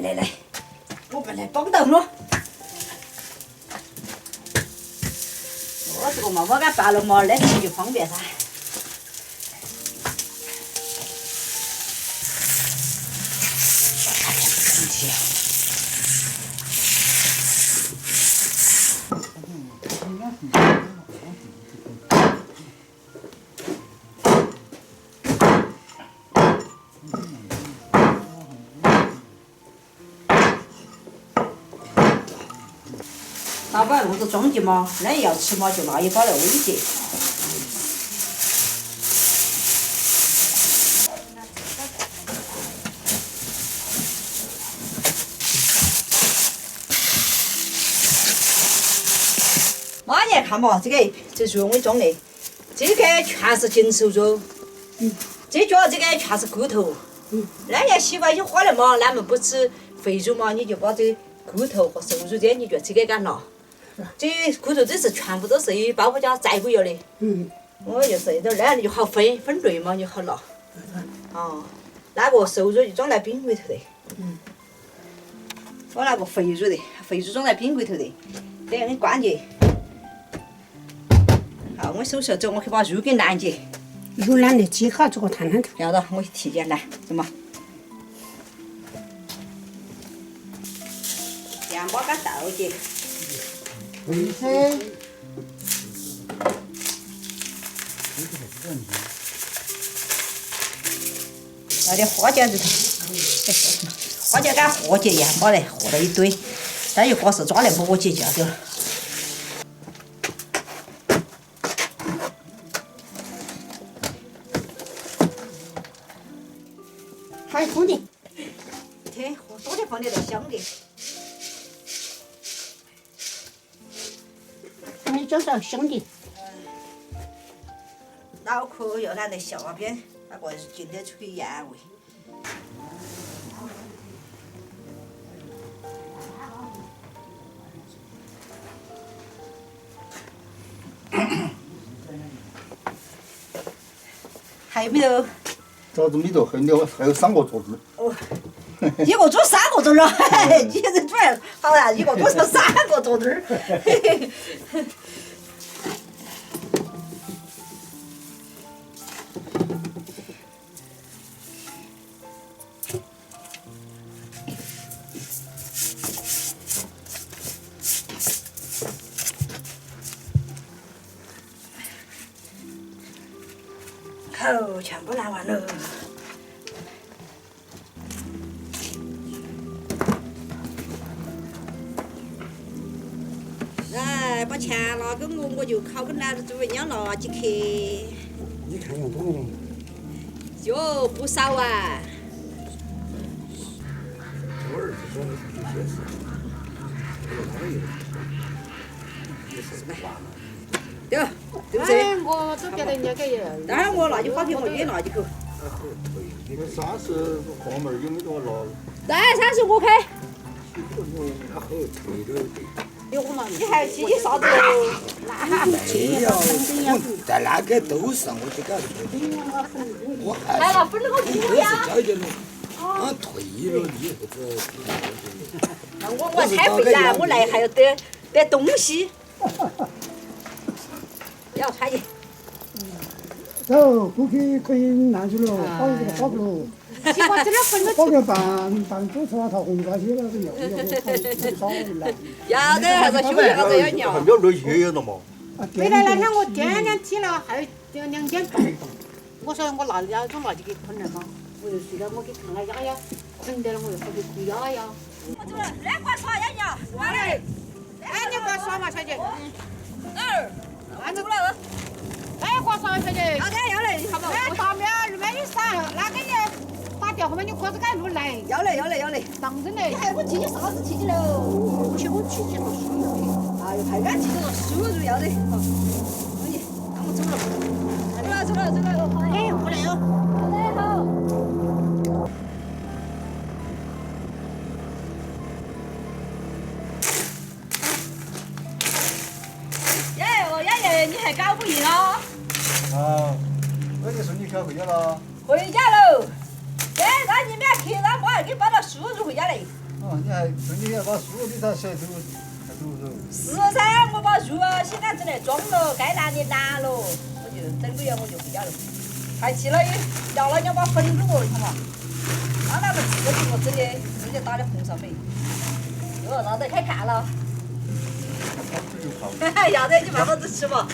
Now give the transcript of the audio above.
来，我们来帮到了。我这个嘛，我给拌了嘛，那吃就方便噻。大把路子装进嘛，那要吃嘛就拿一包来喂些。妈，你看嘛，这是用的装的，这个全是金手镯，这脚这个全是骨头。那你喜欢些花的嘛，那么不吃肥肉嘛，你就把这骨头和瘦肉这你就这个给拿。这骨头这是全部都是包回家摘不要的。我就是那那你就好分类嘛，你好拿。哦，那个瘦肉就装在冰柜头的。我那个肥肉的，肥肉装在冰柜头的，这样很关键。好，我手下走，我去把肉给拦起。肉懒得几下这个探探头。要得，我去提前来，走嘛。盐巴跟豆角。卫生。来点花椒这头，花椒跟和节盐巴来和到一堆，但又光是抓来磨节就要得了。还有放的。对，多点放点都香的。还有就是香的。脑壳又按在下边，那个进得出去盐味。还有没有？饺子里头还有3个桌子。哦，一个桌3个桌子，你这主要好啊，一个桌上3个桌子。好，全部拿完了。来，把钱拿给我就烤跟男主一样拿几克。你看用多少？哟，不少啊。对，对不对？我都觉得人家给。当然我拿起花瓶我也拿几口。那个30黄梅有没得拿？来，30我开。你还有些啥子喽？这要在那个都上我就搞我还来了，分了个是不呀？交点了，退了以后那我才不然，我来还要得东西。要穿去。走，过去可以拿去了，包这个包不了。西瓜这点分了。包个拌煮出那套红瓜些那个要少来。要得，还是兄弟还是要尿。还没有那些了嘛？回来那天我点点起了，还有2点半。我说我拿2种拿几个捆来嘛，我就睡了，我给看了压压，捆得了我又跑去哭压压。我走了，来给我刷压尿。哎，你给我刷嘛，小姐。哪儿？俺走了。哎，给我刷嘛，小姐。要来，好不好？哎，大苗儿，没你啥，那个你打电话嘛，你过这个路来。要来。当真的。哎，我提起啥子提起喽？我提起了输入。哎呦，还敢提起了输入要得。好，你，那我走了。走了。哎，回来哟。好。你还搞不赢啊？啊，我就说你可回家了。回家喽！哎，让你们去，让妈给你搬到叔叔回家来。哦，你还春节要把树给它晒走，还走走。是噻，我把树现在正在种了，该拿的拿了，我就整个月我就回家了。还去了要了人家把粉给我，你看嘛。那那个这个给我整的，直接打的红烧肥。哟，让人开看了。好吃就好。要得你慢慢子吃嘛。